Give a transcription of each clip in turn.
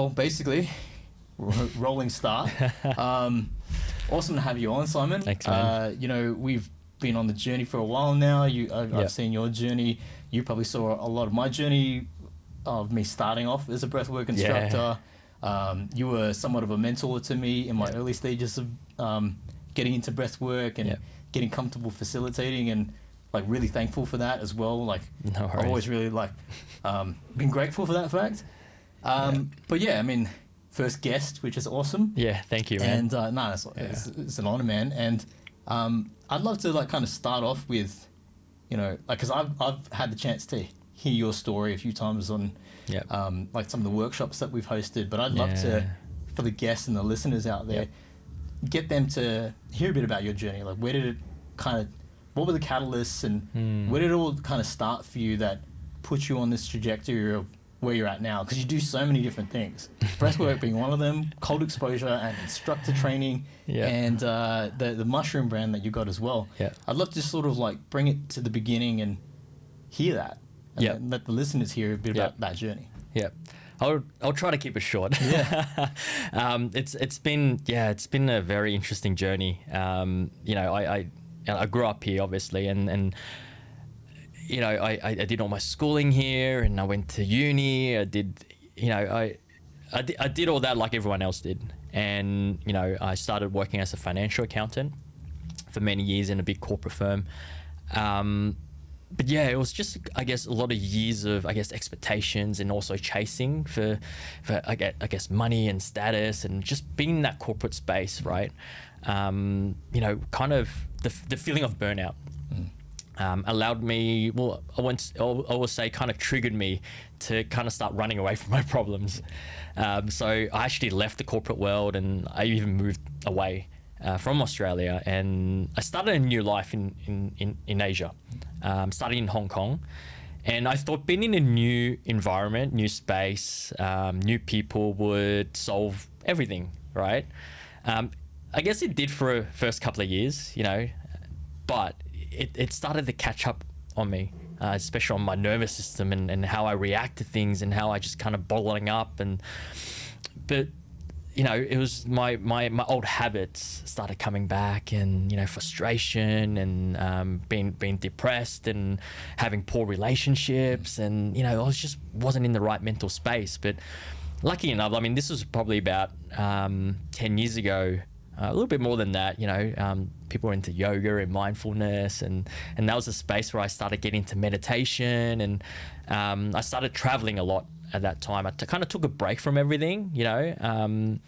Well, basically, rolling start. Awesome to have you on, Simon. Thanks, man. You know, we've been on the journey for a while now. I've seen your journey. You probably saw a lot of my journey of me starting off as a breathwork instructor. You were somewhat of a mentor to me in my early stages of getting into breathwork and getting comfortable facilitating, and like really thankful for that as well. Like, no worries. I've always really been grateful for that fact. But yeah, I mean, first guest, which is awesome. Yeah, thank you, man. And it's an honor, man. And I'd love to like kind of start off with, you know, like, because I've had the chance to hear your story a few times on like some of the workshops that we've hosted, but I'd love to, for the guests and the listeners out there, get them to hear a bit about your journey. Like, where did it kind of, what were the catalysts, and where did it all kind of start for you that put you on this trajectory of where you're at now? Because you do so many different things, breathwork being one of them, cold exposure and instructor training, and the mushroom brand that you got as well. I'd love to sort of like bring it to the beginning and hear that, and let the listeners hear a bit about that journey. I'll try to keep it short. It's been a very interesting journey. You know, I grew up here, obviously, and you know, I did all my schooling here, and I went to uni. I did all that like everyone else did, and you know, I started working as a financial accountant for many years in a big corporate firm. But yeah, it was just, I guess, a lot of years of, I guess, expectations and also chasing for I guess money and status, and just being in that corporate space, right? You know, kind of the feeling of burnout allowed me, well, I will say, kind of triggered me to kind of start running away from my problems. So I actually left the corporate world, and I even moved away from Australia, and I started a new life in Asia, starting in Hong Kong. And I thought being in a new environment, new space, new people would solve everything, right? I guess it did for the first couple of years, you know, but it started to catch up on me, especially on my nervous system and how I react to things, and how I just kind of bottling up. But you know, it was my old habits started coming back, and you know, frustration, and being depressed, and having poor relationships, and you know, I wasn't in the right mental space. But lucky enough, I mean, this was probably about 10 years ago, a little bit more than that. You know, people were into yoga and mindfulness, and that was a space where I started getting into meditation, and I started traveling a lot. At that time, I kind of took a break from everything, you know.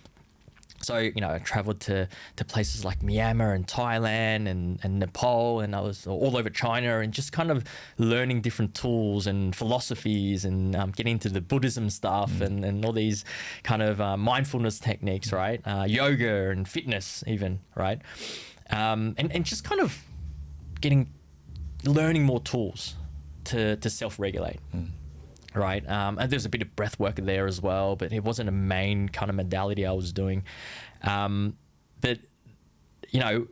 So, you know, I traveled to places like Myanmar and Thailand and Nepal, and I was all over China, and just kind of learning different tools and philosophies, and getting into the Buddhism stuff, and all these kind of mindfulness techniques, right? Yoga and fitness even, right? And just kind of learning more tools to self-regulate. Right, and there's a bit of breath work there as well, but it wasn't a main kind of modality I was doing. But you know,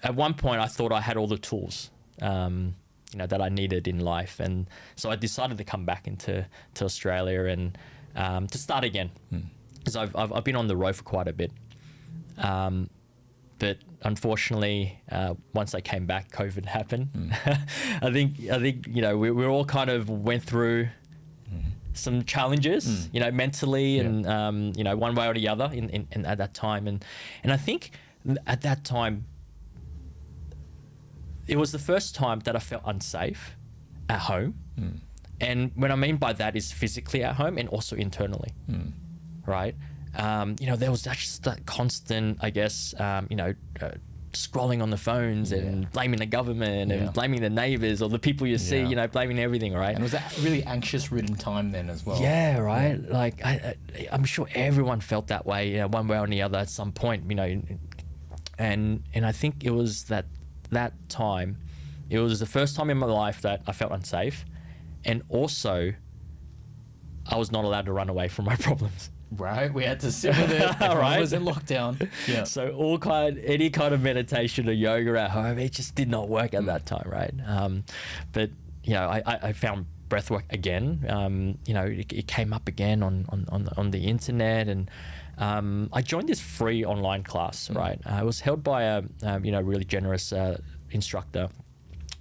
at one point I thought I had all the tools, you know, that I needed in life, and so I decided to come back to Australia and to start again, because I've been on the road for quite a bit. But unfortunately, once I came back, COVID happened. I think you know, we all kind of went through some challenges, you know, mentally, and you know, one way or the other in at that time, and I think at that time it was the first time that I felt unsafe at home, and what I mean by that is physically at home and also internally, right? You know, there was just that constant, I guess, you know, scrolling on the phones and blaming the government and blaming the neighbors or the people you see, you know, blaming everything, right? And was that really anxious-ridden time then as well? Yeah, right. Yeah. Like, I'm sure everyone felt that way, you know, one way or the other at some point, you know, and I think it was that time, it was the first time in my life that I felt unsafe, and also I was not allowed to run away from my problems. Right, we had to sit with it. Right, was in lockdown. Yeah. So any kind of meditation or yoga at home, it just did not work at that time, right? But you know, I found breathwork again. You know, it came up again on the internet, and I joined this free online class, right? It was held by a really generous instructor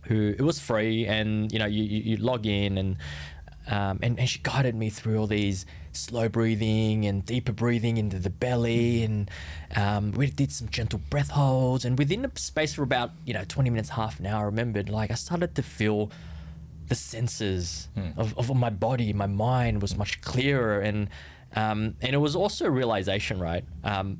who, it was free, and you log in, and she guided me through all these slow breathing and deeper breathing into the belly, and we did some gentle breath holds, and within the space for about 20 minutes, half an hour, I remembered, like, I started to feel the senses of my body. My mind was much clearer, and it was also a realization, right? I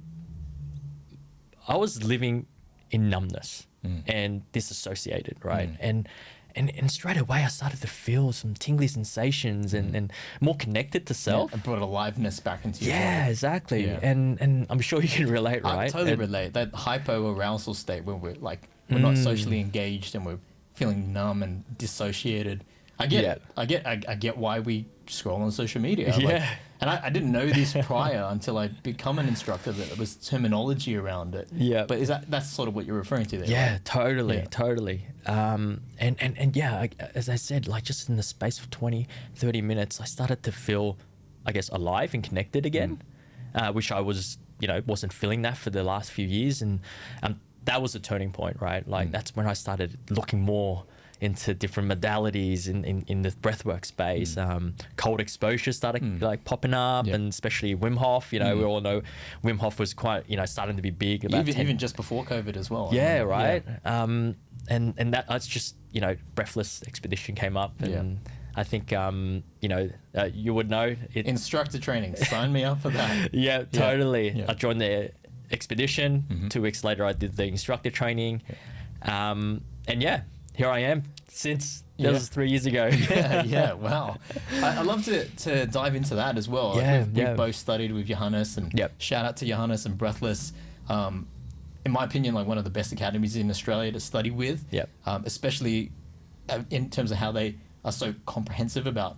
was living in numbness and disassociated, right? And straight away I started to feel some tingly sensations and more connected to self. And brought aliveness back into your body. Yeah, exactly. Yeah. And I'm sure you can relate, right? I totally relate. That hypo-arousal state where we're not socially engaged and we're feeling numb and dissociated. I get why we scroll on social media. Yeah. And I didn't know this prior until I become an instructor, that it was terminology around it. Yeah. But that's sort of what you're referring to there? Yeah, right? totally. And yeah, as I said, like, just in the space of 20, 30 minutes, I started to feel, I guess, alive and connected again, which I was, wasn't feeling that for the last few years. And that was a turning point, right? Like, that's when I started looking more into different modalities in the breathwork space. Cold exposure started like popping up, and especially Wim Hof. We all know Wim Hof was quite starting to be big about even just before COVID as well. Yeah, right. Yeah. And that's just Breathless Expedition came up, and I think you would know it. Instructor training, sign me up for that. Yeah, totally. Yeah. I joined the expedition. 2 weeks later, I did the instructor training, and here I am since that was 3 years ago. Wow. I love to dive into that as well. We've both studied with Johannes, and shout out to Johannes and Breathless. In my opinion, like, one of the best academies in Australia to study with, especially in terms of how they are so comprehensive about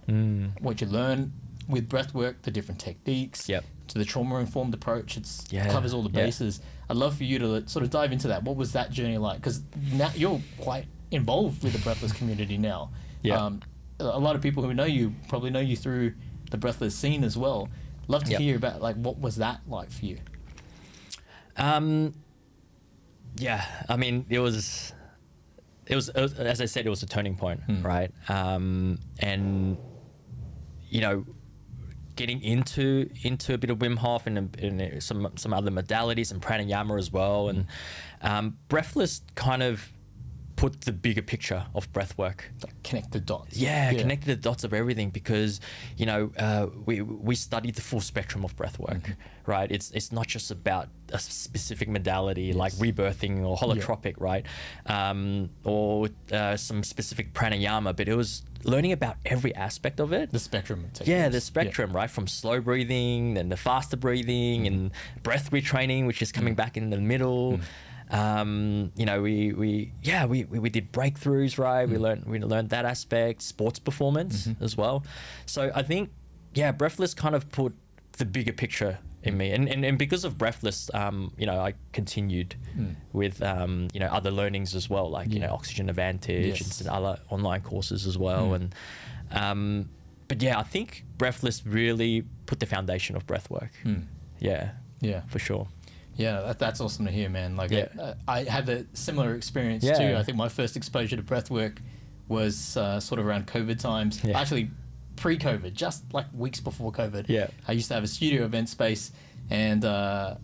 what you learn with breathwork, the different techniques, to the trauma-informed approach. It covers all the bases. I'd love for you to sort of dive into that. What was that journey like? Because now you're quite involved with the Breathless community now. A lot of people who know you probably know you through the Breathless scene as well. Love to hear about, like, what was that like for you? I mean, it was, as I said, it was a turning point, right? And getting into a bit of Wim Hof and some other modalities and pranayama as well, and Breathless kind of put the bigger picture of breathwork. Connect the dots. Connected the dots of everything, because we studied the full spectrum of breathwork, right? It's not just about a specific modality like rebirthing or holotropic, right? Or some specific pranayama, but it was learning about every aspect of it. The spectrum of techniques. Yeah, the spectrum, right? From slow breathing, then the faster breathing, and breath retraining, which is coming back in the middle. We did breakthroughs, right? We learned that aspect, sports performance as well. So I think, Breathless kind of put the bigger picture in me, and because of Breathless, I continued with other learnings as well, like Oxygen Advantage and some other online courses as well, and but I think Breathless really put the foundation of breathwork. For sure. Yeah, that's awesome to hear, man. Like, I had a similar experience too. I think my first exposure to breathwork was sort of around COVID times. Actually, pre-COVID, just like weeks before COVID. I used to have a studio event space, and there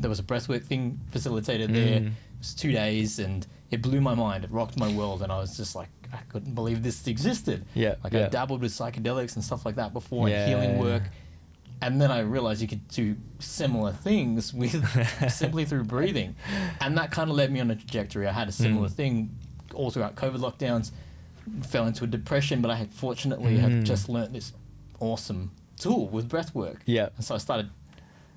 was a breathwork thing facilitated there. It was 2 days, and it blew my mind. It rocked my world, and I was just like, I couldn't believe this existed. I dabbled with psychedelics and stuff like that before, and healing work. And then I realized you could do similar things with simply through breathing. And that kind of led me on a trajectory. I had a similar thing all throughout COVID lockdowns, fell into a depression, but I had fortunately had just learnt this awesome tool with breathwork. And so I started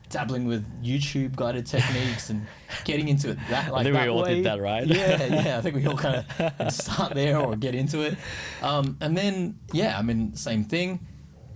dabbling with YouTube guided techniques and getting into it I think we all did that, right? I think we all kind of start there or get into it. And then, same thing.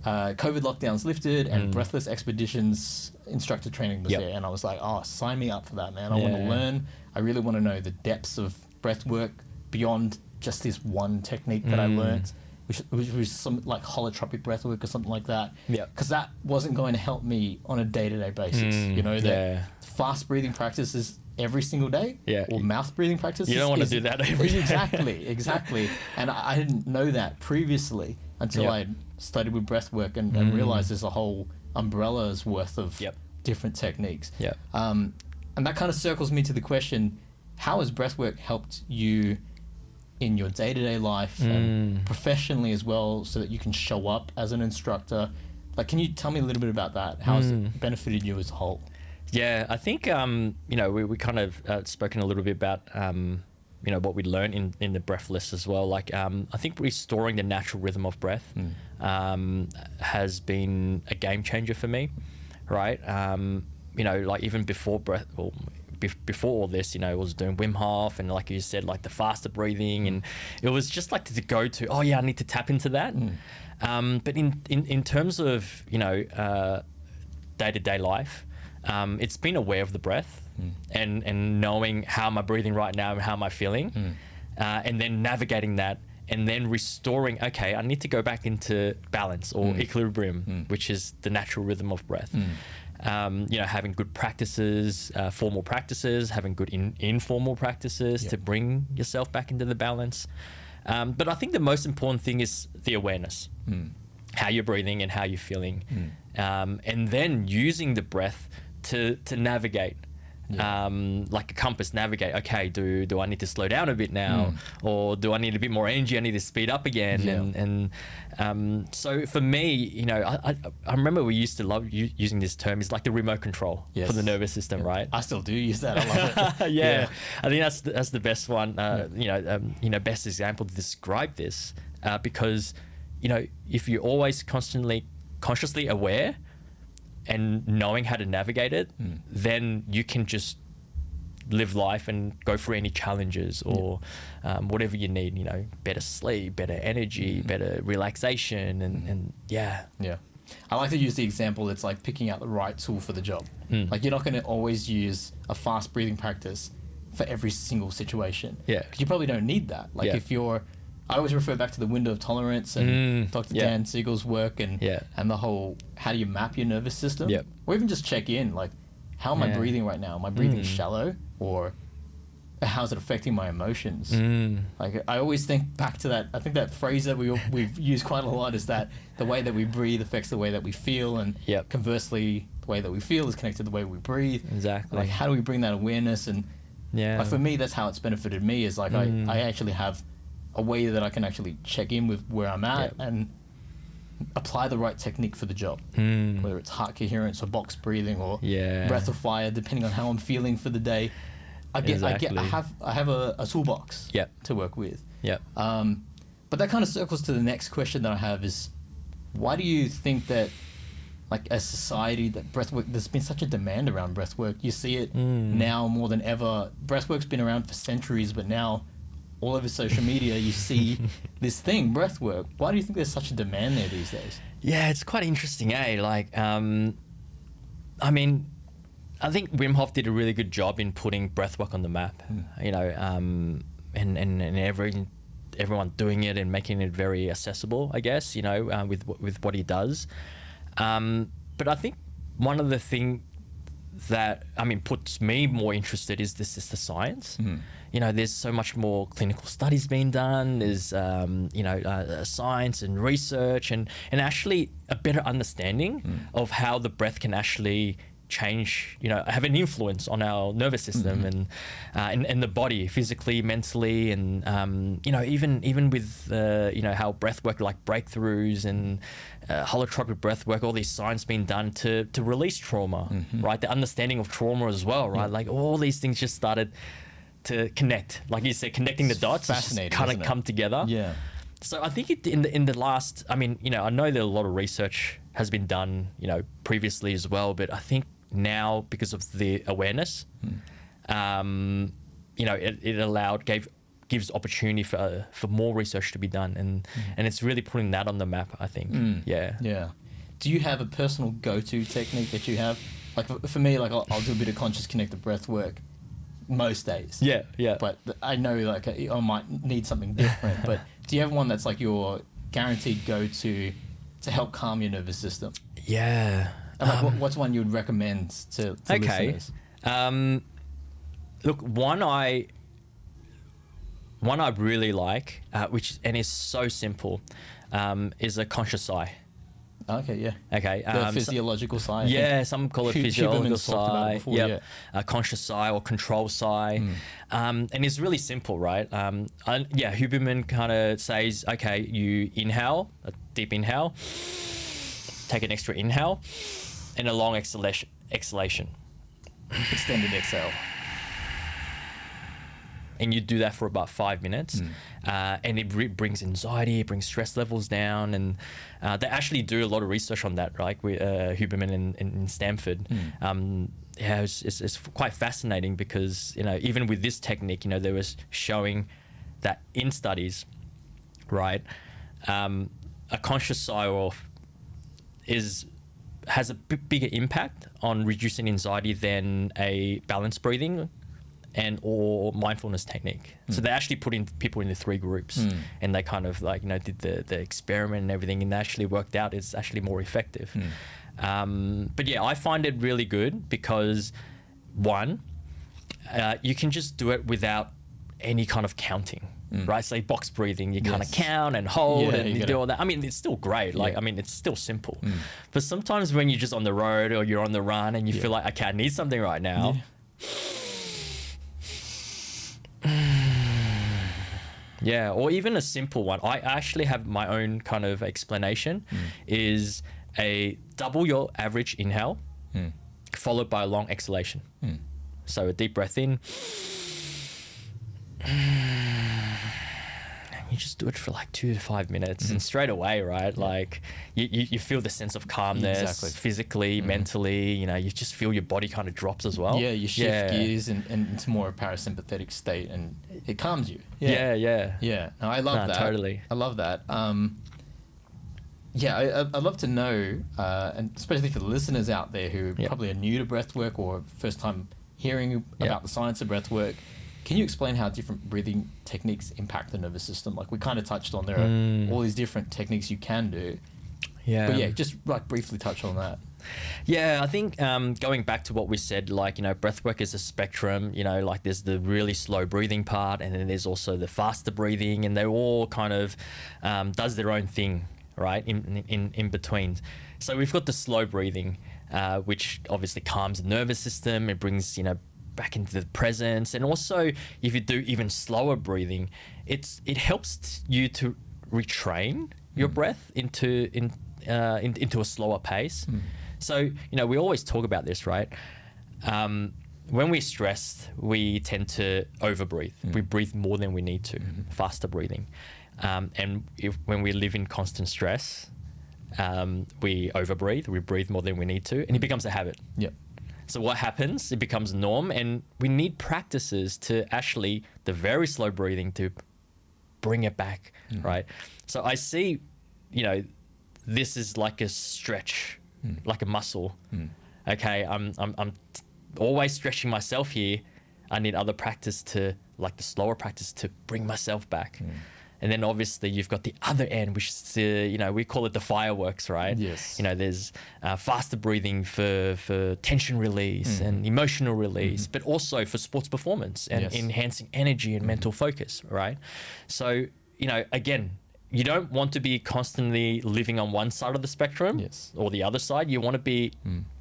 COVID lockdowns lifted, and Breathless Expeditions instructor training was there, and I was like, oh, sign me up for that, man. I want to learn. I really want to know the depths of breath work beyond just this one technique that I learnt, which was some like holotropic breathwork or something like that. Yeah. Because that wasn't going to help me on a day-to-day basis. You know, that fast breathing practices every single day. Yeah. Or mouth breathing practices. You don't want to do that every day. Exactly. And I didn't know that previously until I studied with breathwork and realized there's a whole umbrella's worth of different techniques. Yeah. And that kind of circles me to the question, how has breathwork helped you in your day-to-day life and professionally as well, so that you can show up as an instructor? Like, can you tell me a little bit about that? How has it benefited you as a whole? Yeah, I think, you know, we kind of spoken a little bit about, you know, what we learned in the breath list as well. Like, I think restoring the natural rhythm of breath has been a game changer for me, right? You know, like even before before all this, you know, I was doing Wim Hof and, like you said, like the faster breathing, and it was just like to go to, oh yeah, I need to tap into that. But in terms of, you know, day-to-day life, it's been aware of the breath and knowing how am I breathing right now and how am I feeling, and then navigating that and then restoring, okay, I need to go back into balance or equilibrium, which is the natural rhythm of breath. You know, having good practices, formal practices, having good informal practices to bring yourself back into the balance. But I think the most important thing is the awareness, how you're breathing and how you're feeling, and then using the breath to navigate, like a compass, navigate. Okay, do I need to slow down a bit now, or do I need a bit more energy? I need to speed up again. And so for me, you know, I remember we used to love using this term. It's like the remote control for the nervous system, right? I still do use that. I love it. Yeah, I think that's the best one. You know, best example to describe this, because, you know, if you're always consciously aware and knowing how to navigate it, then you can just live life and go through any challenges or whatever you need, you know, better sleep, better energy, better relaxation, and yeah. I like to use the example, it's like picking out the right tool for the job. Like, you're not going to always use a fast breathing practice for every single situation. Because you probably don't need that. Like, if you're, I always refer back to the window of tolerance and Dr. Dan Siegel's work and the whole, how do you map your nervous system? Or even just check in, like, how am I breathing right now? Am I breathing shallow, or how's it affecting my emotions? Like, I always think back to that. I think that phrase that we've used quite a lot is that the way that we breathe affects the way that we feel, and conversely, the way that we feel is connected to the way we breathe. Exactly. Like, how do we bring that awareness? And like, for me, that's how it's benefited me, is like I actually have a way that I can actually check in with where I'm at and apply the right technique for the job, whether it's heart coherence or box breathing or breath of fire, depending on how I'm feeling for the day. I have a toolbox to work with. But that kind of circles to the next question that I have is, why do you think that, like, as society, that breathwork, there's been such a demand around breathwork? You see it now more than ever. Breathwork's been around for centuries, but now all over social media you see this thing, breathwork. Why do you think there's such a demand there these days? Yeah, it's quite interesting, eh? Like, I mean, I think Wim Hof did a really good job in putting breathwork on the map, you know, and everyone doing it and making it very accessible, I guess, you know, with what he does. But I think one of the things that, I mean, puts me more interested is the science. You know, there's so much more clinical studies being done. There's, you know, science and research and actually a better understanding of how the breath can actually change, you know, have an influence on our nervous system and the body, physically, mentally, and you know, even with you know, how breath work, like breakthroughs and holotropic breath work, all these science being done to release trauma, right? The understanding of trauma as well, right? Like, all these things just started to connect, like you said, connecting the dots, kind of come together. So I think in the last, I mean, you know, I know that a lot of research has been done, you know, previously as well, but I think now, because of the awareness, you know, it gives opportunity for more research to be done, and it's really putting that on the map, I think. Do you have a personal go-to technique that you have? Like, for me, like, I'll do a bit of conscious connected breath work most days. But I know, like, I might need something different. But do you have one that's like your guaranteed go-to to help calm your nervous system? Yeah. And like, what's one you would recommend to listeners? Look, one I really like, and is so simple, is a conscious sigh. Okay, yeah. Okay. The physiological sigh. Yeah, some call it physiological sigh. Before, yep. A conscious sigh or control sigh. And it's really simple, right? Huberman kind of says, okay, you inhale, a deep inhale, take an extra inhale, and a long exhalation. Extended exhale. And you do that for about 5 minutes, and it brings anxiety, it brings stress levels down, and they actually do a lot of research on that, right? With Huberman in Stanford. It's quite fascinating because, you know, even with this technique, you know, they was showing that in studies, right, a conscious sigh off has a bigger impact on reducing anxiety than a balanced breathing or mindfulness technique. So they actually put in people into 3 groups, and they kind of like, you know, did the experiment and everything, and they actually worked out it's actually more effective. But yeah, I find it really good because one, you can just do it without any kind of counting. Right, so box breathing, you kind of count and hold and you do all that. I mean, it's still great. Like, I mean, it's still simple. But sometimes when you're just on the road or you're on the run and you feel like, okay, I need something right now. Yeah, or even a simple one. I actually have my own kind of explanation. Is a double your average inhale, followed by a long exhalation. So a deep breath in. You just do it for like 2 to 5 minutes, and straight away, right? Like you feel the sense of calmness, physically, mentally. You know, you just feel your body kind of drops as well. Yeah, you shift gears and into more a parasympathetic state, and it calms you. Yeah. No, I love that. Totally. I love that. I'd love to know, and especially for the listeners out there who probably are new to breathwork or first time hearing about the science of breathwork. Can you explain how different breathing techniques impact the nervous system? Like we kind of touched on, there are all these different techniques you can do. Yeah. But yeah, just like briefly touch on that. Yeah, I think going back to what we said, like, you know, breathwork is a spectrum, you know, like there's the really slow breathing part, and then there's also the faster breathing, and they're all kind of does their own thing, right, in between. So we've got the slow breathing, which obviously calms the nervous system. It brings, you know, back into the presence, and also if you do even slower breathing, it helps you to retrain your breath into a slower pace. So, you know, we always talk about this, right? When we're stressed, we tend to overbreathe. We breathe more than we need to, faster breathing. And when we live in constant stress, we overbreathe. We breathe more than we need to, and it becomes a habit. So what happens? It becomes a norm, and we need practices to actually, the very slow breathing, to bring it back, right? So I see, you know, this is like a stretch, like a muscle. Okay, I'm always stretching myself here. I need other practice to, like the slower practice, to bring myself back. And then obviously you've got the other end, which is, you know, we call it the fireworks, right? Yes. You know, there's faster breathing for tension release and emotional release, but also for sports performance and enhancing energy and mental focus, right? So, you know, again, you don't want to be constantly living on one side of the spectrum or the other side. You want to be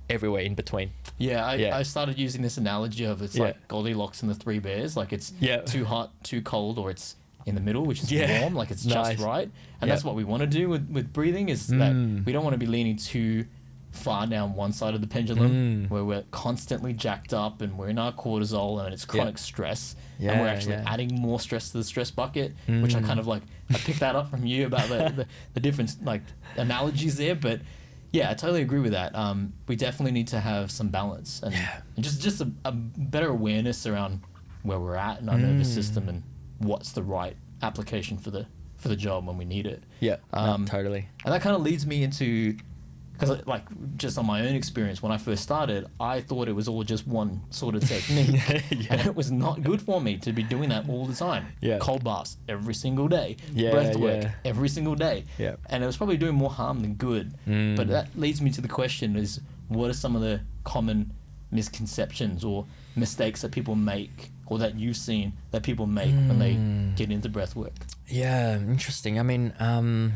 everywhere in between. I started using this analogy of it's like Goldilocks and the 3 bears. Like it's too hot, too cold, or it's in the middle, which is warm, like it's just right. And that's what we want to do with breathing, is that we don't want to be leaning too far down one side of the pendulum where we're constantly jacked up and we're in our cortisol and it's chronic stress, and we're actually adding more stress to the stress bucket, which I kind of like, I picked that up from you about the different like analogies there. But yeah, I totally agree with that. We definitely need to have some balance and just a better awareness around where we're at in our nervous system and what's the right application for the job when we need it. Totally. And that kind of leads me into because like just on my own experience, when I first started, I thought it was all just one sort of technique, and it was not good for me to be doing that all the time. Cold baths every single day, breath work every single day, and it was probably doing more harm than good. But that leads me to the question: is what are some of the common misconceptions or mistakes that people make, or that you've seen that people make when they get into breath work? Yeah, interesting. I mean, I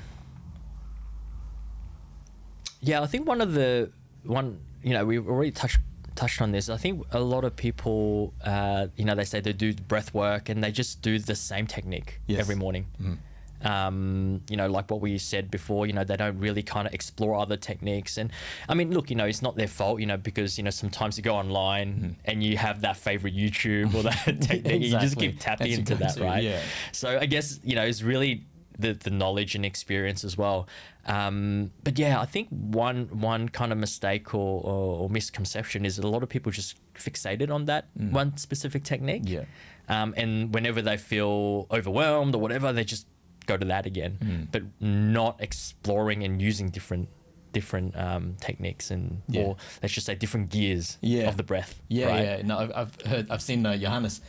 think we've already touched on this. I think a lot of people, they say they do breath work and they just do the same technique every morning. Like what we said before, they don't really kind of explore other techniques. And I mean, look, it's not their fault, because, sometimes you go online and you have that favorite YouTube or that technique, and you just keep tapping into that, right? Yeah. So I guess, it's really the knowledge and experience as well. But yeah, I think one kind of mistake or misconception is that a lot of people just fixated on that one specific technique. Yeah. And whenever they feel overwhelmed or whatever, they just go to that again, but not exploring and using different techniques and or let's just say different gears of the breath. No, I've seen Johannes,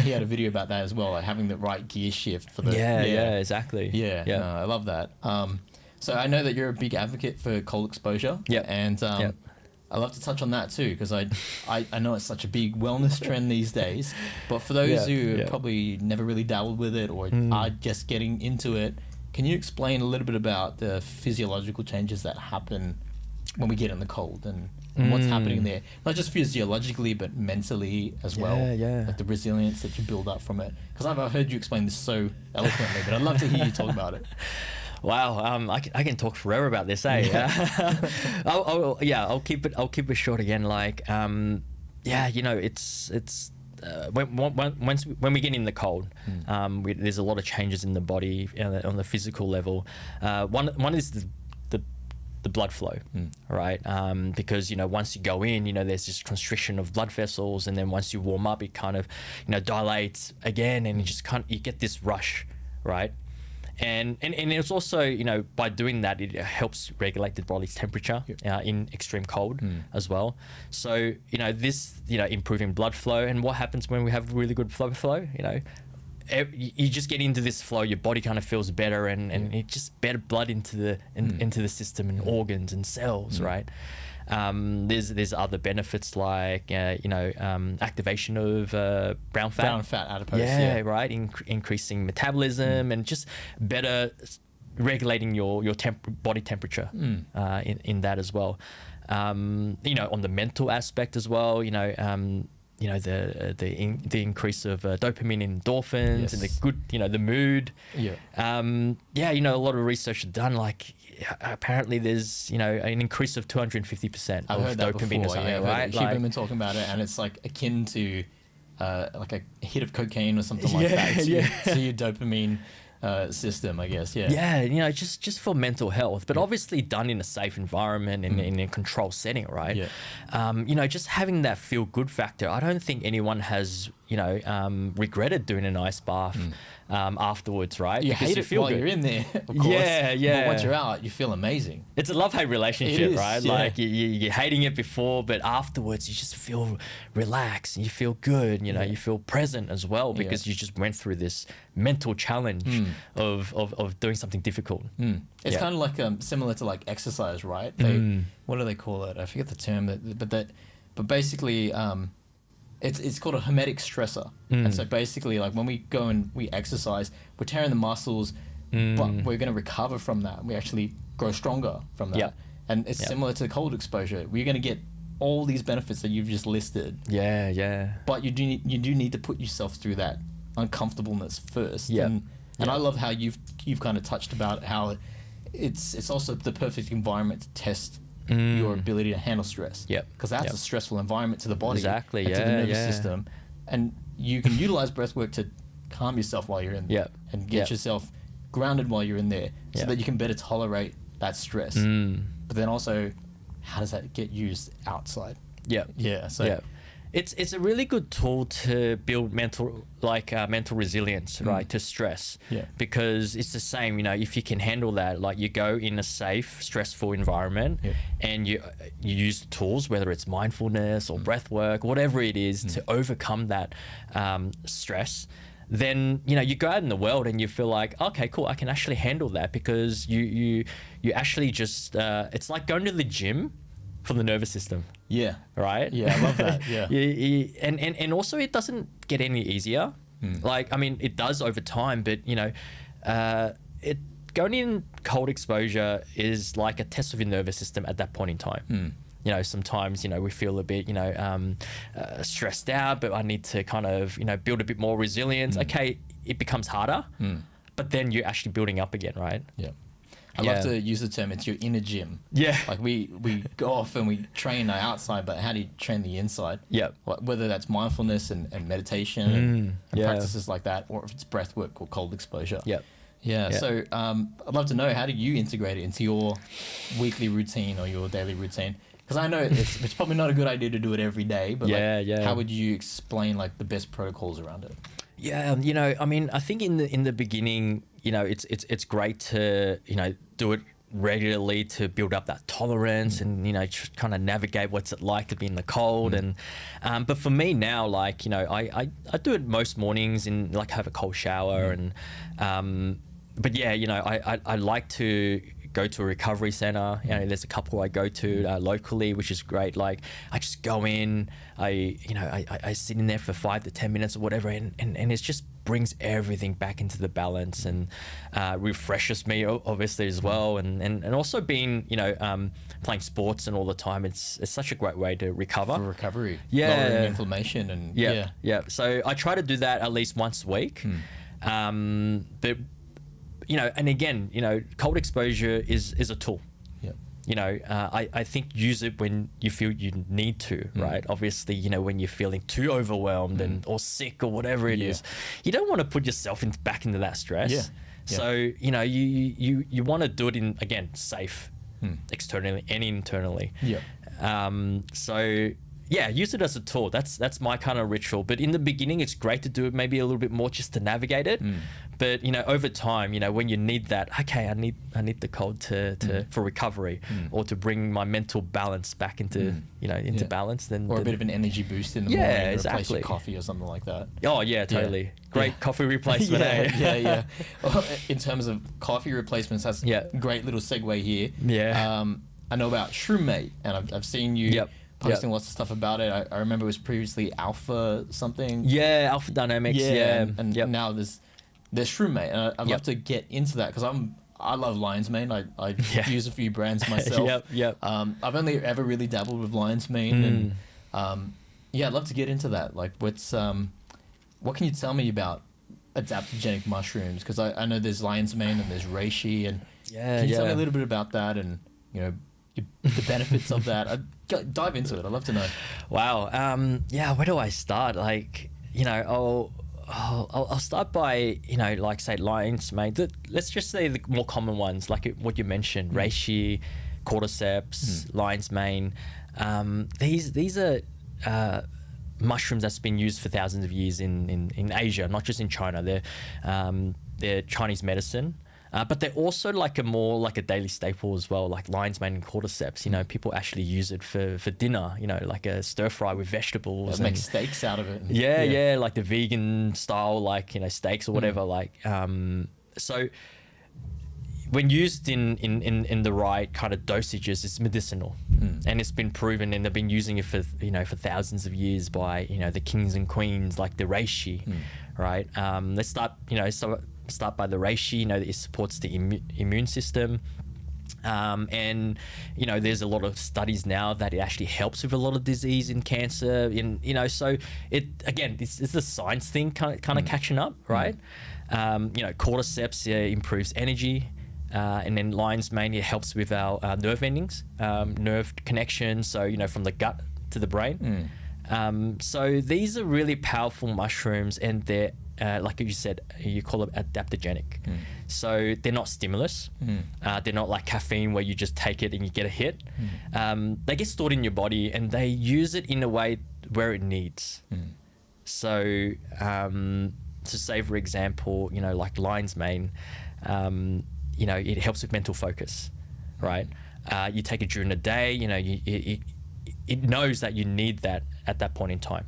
he had a video about that as well, like having the right gear shift for the exactly. No, I love that. So I know that you're a big advocate for cold exposure, and I love to touch on that too, because I know it's such a big wellness trend these days, but for those who probably never really dabbled with it or are just getting into it, can you explain a little bit about the physiological changes that happen when we get in the cold and what's happening there? Not just physiologically, but mentally as well. Like the resilience that you build up from it. Because I've heard you explain this so eloquently, but I'd love to hear you talk about it. Wow, I can talk forever about this, eh? I'll keep it short again. Like, it's when we get in the cold, there's a lot of changes in the body on the physical level. One is the blood flow, right? Because once you go in, there's this constriction of blood vessels, and then once you warm up, it kind of dilates again, and you get this rush, right? And it's also, by doing that, it helps regulate the body's temperature in extreme cold as well. So, this, improving blood flow. And what happens when we have really good blood flow? You just get into this flow, your body kind of feels better, and it just better blood into the system and organs and cells, right? There's other benefits like activation of brown fat adipose, right, increasing metabolism and just better regulating your body temperature in that as well. On the mental aspect as well, the increase of dopamine and endorphins and the good, the mood. A lot of research is done, like apparently there's an increase of 250% I've heard that dopamine before, or something, right? Like, women talking about it, and it's like akin to like a hit of cocaine or something like that to your dopamine system, I guess. Just for mental health, but obviously done in a safe environment and in a controlled setting, right? Just having that feel good factor. I don't think anyone has regretted doing an ice bath afterwards, right? You hate it while you're in there, of course. But once you're out, you feel amazing. It's a love-hate relationship, right? Like you're hating it before, but afterwards you just feel relaxed and you feel good. You feel present as well, because you just went through this mental challenge of doing something difficult. It's kind of like similar to like exercise, right? What do they call it? I forget the term, but basically. It's called a hormetic stressor. And so basically, like when we go and we exercise, we're tearing the muscles, but we're going to recover from that. We actually grow stronger from that. And it's similar to cold exposure. We're going to get all these benefits that you've just listed. But you do need to put yourself through that uncomfortableness first. And I love how you've kind of touched about how it's also the perfect environment to test your ability to handle stress. Because that's a stressful environment to the body. Exactly. And to the nervous system. And you can utilize breath work to calm yourself while you're in there. And get yourself grounded while you're in there so that you can better tolerate that stress. But then also, how does that get used outside? it's a really good tool to build mental resilience, right, to stress. Yeah. Because it's the same, if you can handle that, like you go in a safe, stressful environment, and you use the tools, whether it's mindfulness or breath work, whatever it is, to overcome that stress. Then you go out in the world and you feel like, okay, cool, I can actually handle that, because you actually just it's like going to the gym for the nervous system. Yeah. Right? Yeah, I love that. Yeah. And also it doesn't get any easier. Like, I mean, it does over time, but going in cold exposure is like a test of your nervous system at that point in time. Sometimes, we feel a bit, stressed out, but I need to kind of, build a bit more resilience. Okay, it becomes harder, but then you're actually building up again, right? Yeah. I love to use the term, it's your inner gym. Yeah. Like we go off and we train our outside, but how do you train the inside? Yeah. Whether that's mindfulness and meditation and practices like that, or if it's breath work or cold exposure. Yeah. Yeah. So I'd love to know, how do you integrate it into your weekly routine or your daily routine? Because I know it's probably not a good idea to do it every day, but how would you explain like the best protocols around it? Yeah, I mean, I think in the beginning, it's great to do it regularly to build up that tolerance and kind of navigate what's it like to be in the cold. And but for me now, like I do it most mornings and like have a cold shower and but yeah, I like to go to a recovery center. There's a couple I go to locally, which is great. Like I just go in, I sit in there for 5 to 10 minutes or whatever, and it just brings everything back into the balance and refreshes me obviously as well. And also being playing sports and all the time, it's such a great way to recover. For recovery, lowering inflammation and yeah. So I try to do that at least once a week. But and again, cold exposure is a tool. I think use it when you feel you need to, right? Obviously, when you're feeling too overwhelmed or sick or whatever it is, you don't want to put yourself back into that stress. So, you want to do it in, again, safe, externally and internally. So yeah, use it as a tool. That's my kind of ritual. But in the beginning, it's great to do it maybe a little bit more just to navigate it. But over time, when you need that, okay, I need the cold for recovery or to bring my mental balance back into into balance. Then a bit of an energy boost in the morning. Yeah, Replace exactly. your coffee or something like that. Oh yeah, totally. Great coffee replacement. Yeah. Well, in terms of coffee replacements, that's a great little segue here. I know about Shroom-Mate, and I've seen you posting lots of stuff about it. I remember it was previously Alpha something. Yeah, Alpha Dynamics. And now there's Shroom-Mate, and I'd love to get into that because I love Lion's Mane. I use a few brands myself. I've only ever really dabbled with Lion's Mane, and I'd love to get into that. Like, what can you tell me about adaptogenic mushrooms? Because I know there's Lion's Mane and there's reishi, and can you tell me a little bit about that and the benefits of that? Dive into it. I'd love to know. Wow. Where do I start? Like, I'll start by, like say Lion's Mane. Let's just say the more common ones, like what you mentioned, reishi, cordyceps, Lion's Mane. These are mushrooms that's been used for thousands of years in Asia, not just in China. They're Chinese medicine. But they're also like a daily staple as well, like Lion's Mane and cordyceps. People actually use it for dinner, like a stir fry with vegetables. Make steaks out of it. Like the vegan style, like, steaks or whatever. So when used in the right kind of dosages, it's medicinal. And it's been proven, and they've been using it for thousands of years by, the kings and queens, like the reishi, right? Let's start by the reishi. It supports the immune system, and there's a lot of studies now that it actually helps with a lot of disease and cancer. So it's the science thing kind of catching up, right? Cordyceps improves energy, and then Lion's Mane helps with our nerve endings, nerve connections. So from the gut to the brain. So these are really powerful mushrooms, and they're like you said, you call it adaptogenic. So they're not stimulus. They're not like caffeine where you just take it and you get a hit. They get stored in your body, and they use it in a way where it needs. So to say, for example, you know, like lion's mane, you know, it helps with mental focus, right? You take it during the day, you know, it knows that you need that at that point in time.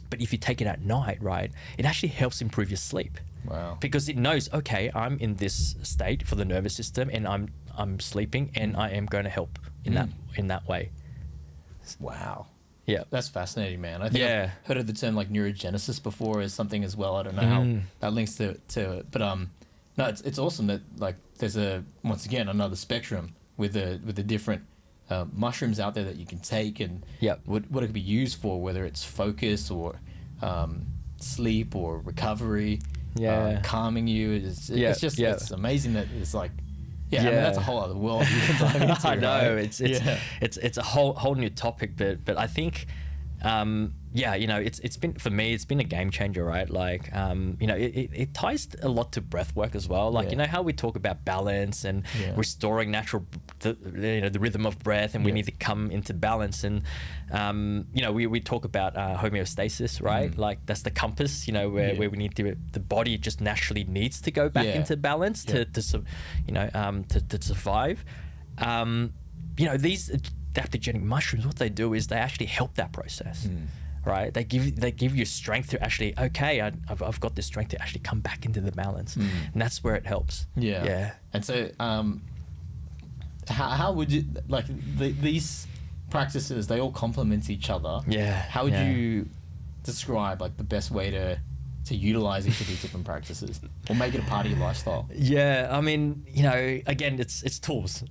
But if you take it at night, right, it actually helps improve your sleep. Wow. Because it knows, okay, I'm in this state for the nervous system, and I'm sleeping, and I am going to help in that way. Wow. Yeah. That's fascinating, man. I think I've heard of the term like neurogenesis before as something as well. I don't know how that links to it. But no, it's awesome that like there's once again another spectrum with the different mushrooms out there that you can take, and what it could be used for, whether it's focus or sleep or recovery, calming you. It's just it's amazing that it's like I mean, that's a whole other world you can dive into. I know, right? it's a whole new topic, but I think you know, it's been, for me, it's been a game changer, right? Like you know, it ties a lot to breath work as well. Like you know how we talk about balance and restoring the rhythm of breath, and we need to come into balance. And you know, we talk about homeostasis, right? Like that's the compass, you know, where we need to, the body just naturally needs to go back into balance to survive. You know, these adaptogenic mushrooms, what they do is they actually help that process. Right, they give you strength to actually, okay, I've got the strength to actually come back into the balance, and that's where it helps. And so how would you, like, these practices, they all complement each other. How would you describe like the best way to utilize each of these different practices or make it a part of your lifestyle? I mean, you know, again, it's tools,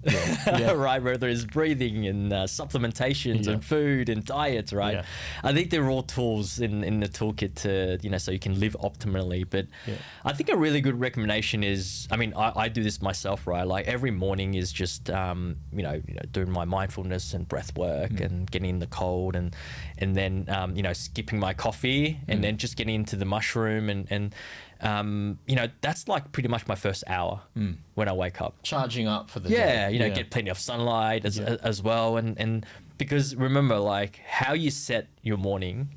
right? Whether it's breathing and supplementations and food and diets, right? I think they're all tools in the toolkit to, you know, so you can live optimally. But I think a really good recommendation is, I mean, I do this myself, right? Like every morning is just, you know, doing my mindfulness and breath work and getting in the cold, and then, you know, skipping my coffee and then just getting into the mushroom. And you know, that's like pretty much my first hour when I wake up. Charging up for the day. You know, get plenty of sunlight as well. And because remember, like how you set your morning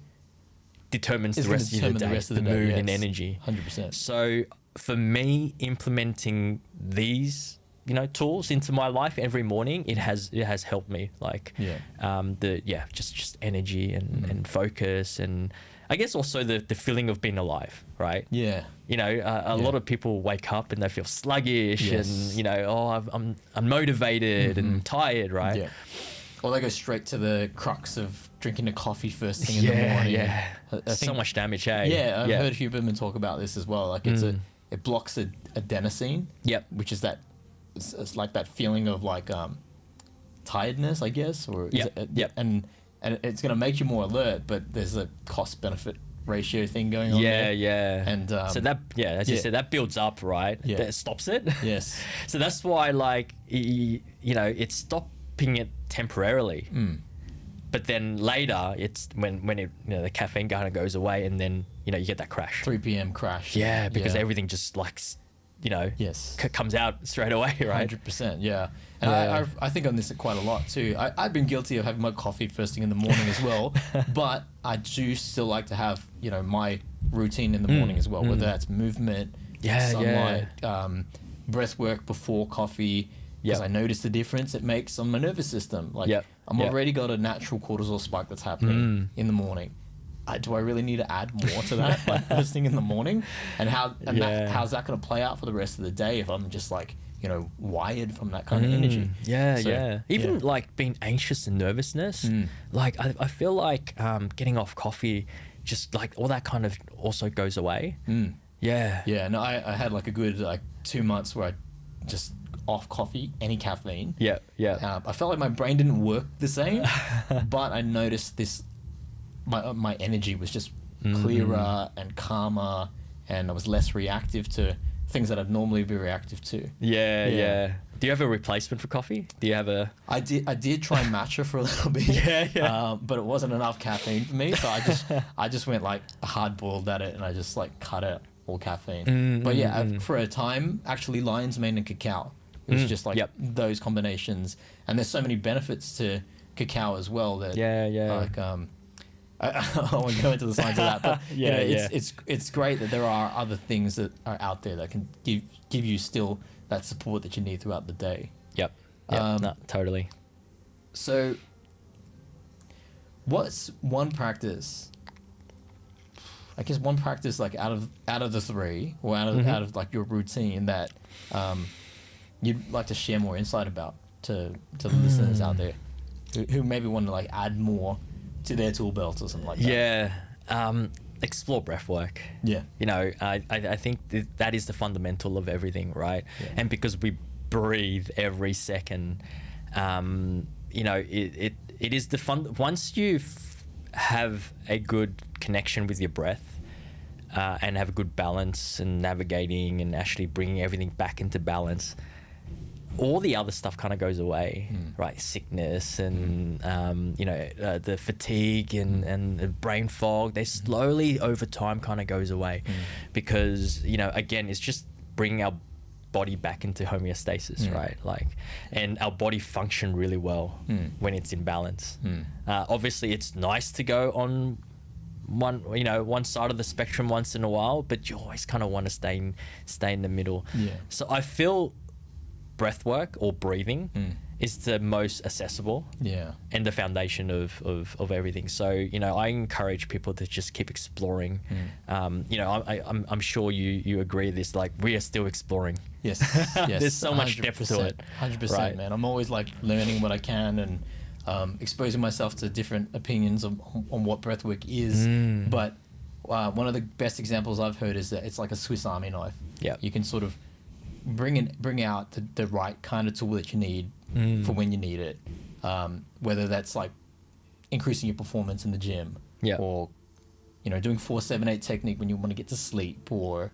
determines the rest of the day, the mood and energy. 100%. So for me, implementing these, you know, tools into my life every morning, it has helped me, like just energy and focus, and I guess also the feeling of being alive, right? You know, a lot of people wake up and they feel sluggish and, you know, I'm unmotivated and tired, right? Or they go straight to the crux of drinking a coffee first thing in the morning. I think, so much damage, hey? I've heard Huberman talk about this as well. Like it blocks adenosine, which is that, it's like that feeling of like tiredness, I guess, or and it's going to make you more alert, but there's a cost benefit ratio thing going on there. And so that as you said, that builds up, right? That stops it. So that's why, like, you know, it's stopping it temporarily, but then later it's when it, you know, the caffeine kind of goes away, and then, you know, you get that crash, 3 p.m. crash. Because everything just like, you know, comes out straight away, right? 100%, And I think on this quite a lot too. I've been guilty of having my coffee first thing in the morning as well, but I do still like to have, you know, my routine in the morning as well, whether that's movement, sunlight, breath work before coffee, because I notice the difference it makes on my nervous system. Like I'm already got a natural cortisol spike that's happening in the morning. Do I really need to add more to that, like first thing in the morning? And how's that going to play out for the rest of the day if I'm just like, you know, wired from that kind of energy? Even like being anxious and nervousness, like I feel like getting off coffee, just like all that kind of also goes away. No, I had like a good like 2 months where I just off coffee, any caffeine. I felt like my brain didn't work the same, but I noticed this. My energy was just clearer and calmer, and I was less reactive to things that I'd normally be reactive to. Do you have a replacement for coffee? Do you have a... I did try matcha for a little bit, but it wasn't enough caffeine for me, so I just went like hard boiled at it, and I just like cut out all caffeine. But for a time, actually lion's mane and cacao. It was just like those combinations, and there's so many benefits to cacao as well that like I won't go into the science of that, but it's great that there are other things that are out there that can give you still that support that you need throughout the day. Yep. No, totally. So, what's one practice? I guess one practice like out of the three, or out of like your routine that you'd like to share more insight about to the listeners out there who maybe want to like add more to their tool belt or something like that. Yeah. Explore breath work. Yeah. You know, I think that is the fundamental of everything, right? Yeah. And because we breathe every second, you know, it is the fun. Once you have a good connection with your breath, and have a good balance and navigating and actually bringing everything back into balance, all the other stuff kind of goes away, right? Sickness and, you know, the fatigue and the brain fog, they slowly over time kind of goes away because, you know, again, it's just bringing our body back into homeostasis, right? Like, and our body function really well when it's in balance. Obviously it's nice to go on one side of the spectrum once in a while, but you always kind of want to stay in the middle. Yeah. So I feel breath work or breathing is the most accessible and the foundation of everything. So, you know, I encourage people to just keep exploring. You know, I'm sure you agree this, like we are still exploring. Yes. There's so much depth to it. 100%, right? Man. I'm always like learning what I can and exposing myself to different opinions on what breathwork is. But one of the best examples I've heard is that it's like a Swiss Army knife. Yeah. You can sort of bring out the right kind of tool that you need for when you need it. Whether that's like increasing your performance in the gym, or, you know, doing 4-7-8 technique when you want to get to sleep, or,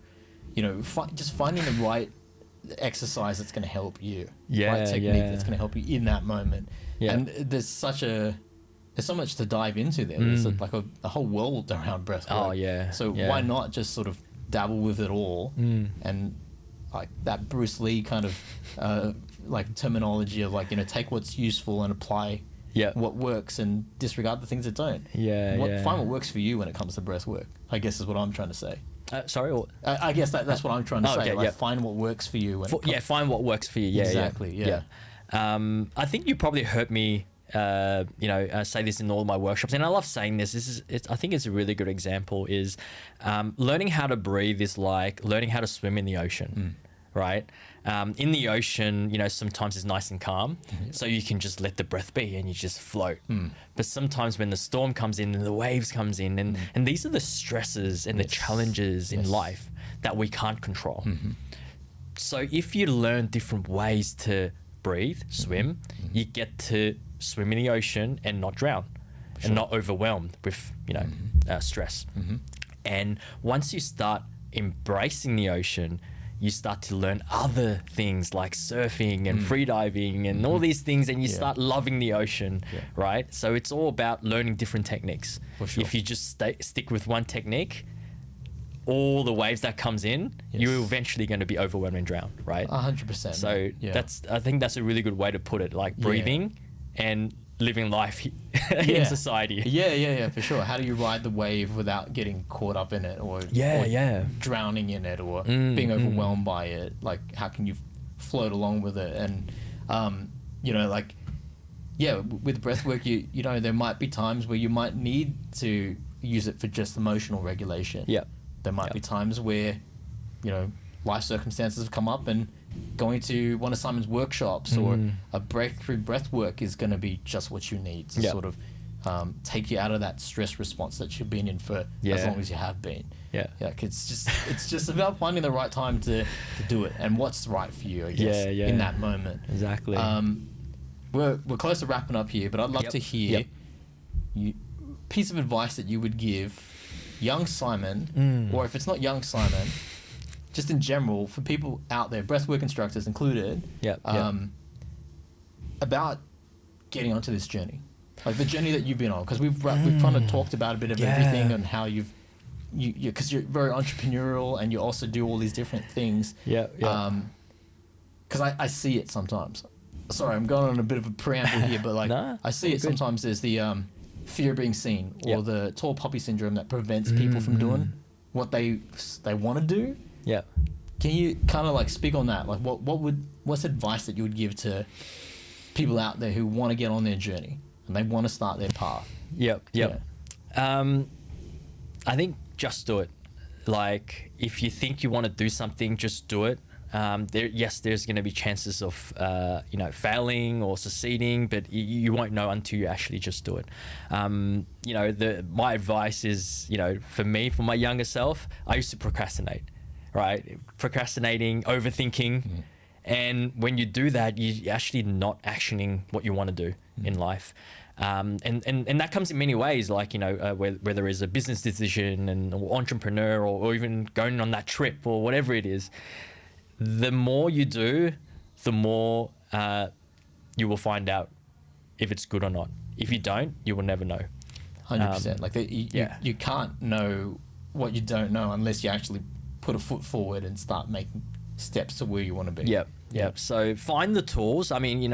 you know, just finding the right exercise that's going to help you, right technique that's going to help you in that moment. And there's so much to dive into there. There's like a whole world around breathwork. So why not just sort of dabble with it all and like that Bruce Lee kind of like terminology of like, you know, take what's useful and apply what works and disregard the things that don't. Find what works for you when it comes to breathwork, I guess is what I'm trying to say. Sorry? I guess that's what I'm trying to say. Okay, find what works for you. Find what works for you. Exactly. I think you probably heard me, you know, say this in all my workshops, and I love saying this. I think it's a really good example. Is learning how to breathe is like learning how to swim in the ocean, right? In the ocean, you know, sometimes it's nice and calm, so you can just let the breath be and you just float. But sometimes when the storm comes in and the waves comes in, and these are the stresses and the challenges in life that we can't control. So if you learn different ways to breathe, swim, you get to swim in the ocean and not drown and not overwhelmed with, you know, stress. And once you start embracing the ocean, you start to learn other things like surfing and freediving and all these things, and you start loving the ocean, right? So it's all about learning different techniques. For sure. If you just stick with one technique, all the waves that comes in, you're eventually going to be overwhelmed and drown, right? 100%. So I think that's a really good way to put it, like breathing and living life in society. Yeah, for sure. How do you ride the wave without getting caught up in it or drowning in it or being overwhelmed by it? Like, how can you float along with it? And, you know, like, with breathwork, you know, there might be times where you might need to use it for just emotional regulation. There might be times where, you know, life circumstances have come up and going to one of Simon's workshops or a breakthrough breathwork is going to be just what you need to sort of take you out of that stress response that you've been in for as long as you have been. It's just about finding the right time to do it and what's right for you, I guess, in that moment. Exactly. We're close to wrapping up here, but I'd love to hear piece of advice that you would give young Simon, or if it's not young Simon, just in general, for people out there, breathwork instructors included, about getting onto this journey, like the journey that you've been on, because we've kind of talked about a bit of everything and how because you're very entrepreneurial and you also do all these different things. Because I see it sometimes. Sorry, I'm going on a bit of a preamble here, but like I see it sometimes. There's the fear of being seen, or Yep. the tall poppy syndrome that prevents people from doing what they want to do. Yeah. Can you kind of like speak on that? Like what's advice that you would give to people out there who want to get on their journey and they want to start their path? Yep. I think just do it. Like, if you think you want to do something, just do it. There's going to be chances of failing or succeeding, but you won't know until you actually just do it. My advice is, for my younger self, I used to procrastinate, right? Procrastinating, overthinking. And when you do that, you're actually not actioning what you want to do in life. And that comes in many ways, like, whether it's a business decision or entrepreneur or even going on that trip or whatever it is. The more you do, the more you will find out if it's good or not. If you don't, you will never know. 100%. You can't know what you don't know unless you actually put a foot forward and start making steps to where you want to be. Yep. So find the tools. I mean,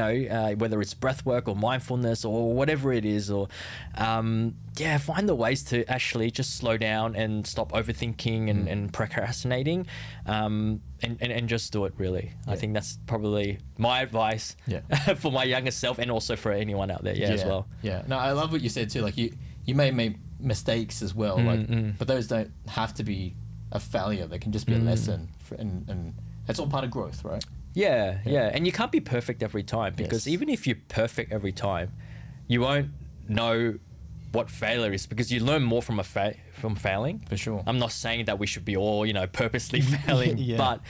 whether it's breath work or mindfulness or whatever it is, or find the ways to actually just slow down and stop overthinking and procrastinating, and just do it, really. I think that's probably my advice for my younger self, and also for anyone out there as well. Yeah. No, I love what you said too. Like you may make mistakes as well, but those don't have to be a failure. They can just be a lesson, and that's all part of growth, right? Yeah. And you can't be perfect every time, because even if you're perfect every time, you won't know what failure is, because you learn more from from failing. For sure. I'm not saying that we should be all, purposely failing, but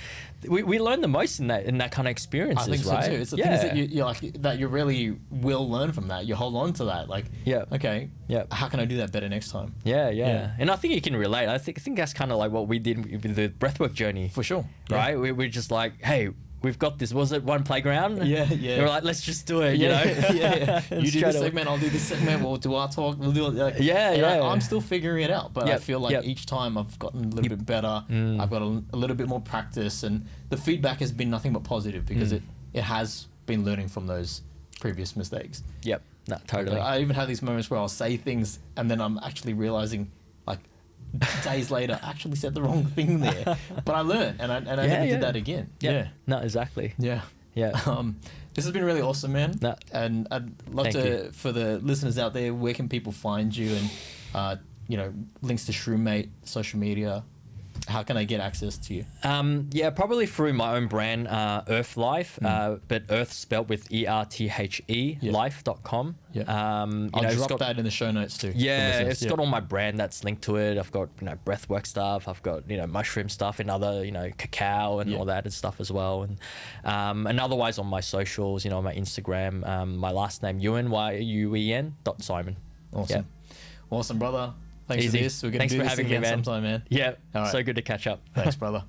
we learn the most in that kind of experiences, I think right? so too. It's the things that you like that you really will learn from that. You hold on to that, like, okay, how can I do that better next time? Yeah. And I think you can relate. I think that's kind of like what we did with the breathwork journey. For sure. Right? We're just like, hey, we've got this. Was it one playground? Yeah. We're like, let's just do it, You do this segment, I'll do this segment. We'll do our talk. We'll do it. I'm still figuring it out, but I feel like each time I've gotten a little bit better. I've got a little bit more practice, and the feedback has been nothing but positive, because it has been learning from those previous mistakes. Yep. No, totally. I even have these moments where I'll say things and then I'm actually realizing, like, days later, I actually said the wrong thing there, but I learned, and I never did that again. No, exactly. Yeah. This has been really awesome, man. No. And I'd love for the listeners out there, where can people find you, and links to Shroom-Mate, social media? How can I get access to you? Probably through my own brand, Earth Life, but Earth spelled with ERTHE, life.com. I'll drop that in the show notes too. It's got all my brand that's linked to it. I've got breathwork stuff. I've got mushroom stuff, and other cacao and all that and stuff as well. And otherwise on my socials, my Instagram, my last name Yuen, YUEN .Simon. Awesome, brother. Thanks for this. We're going to do this again sometime, man. Yeah. All right. So good to catch up. Thanks, brother.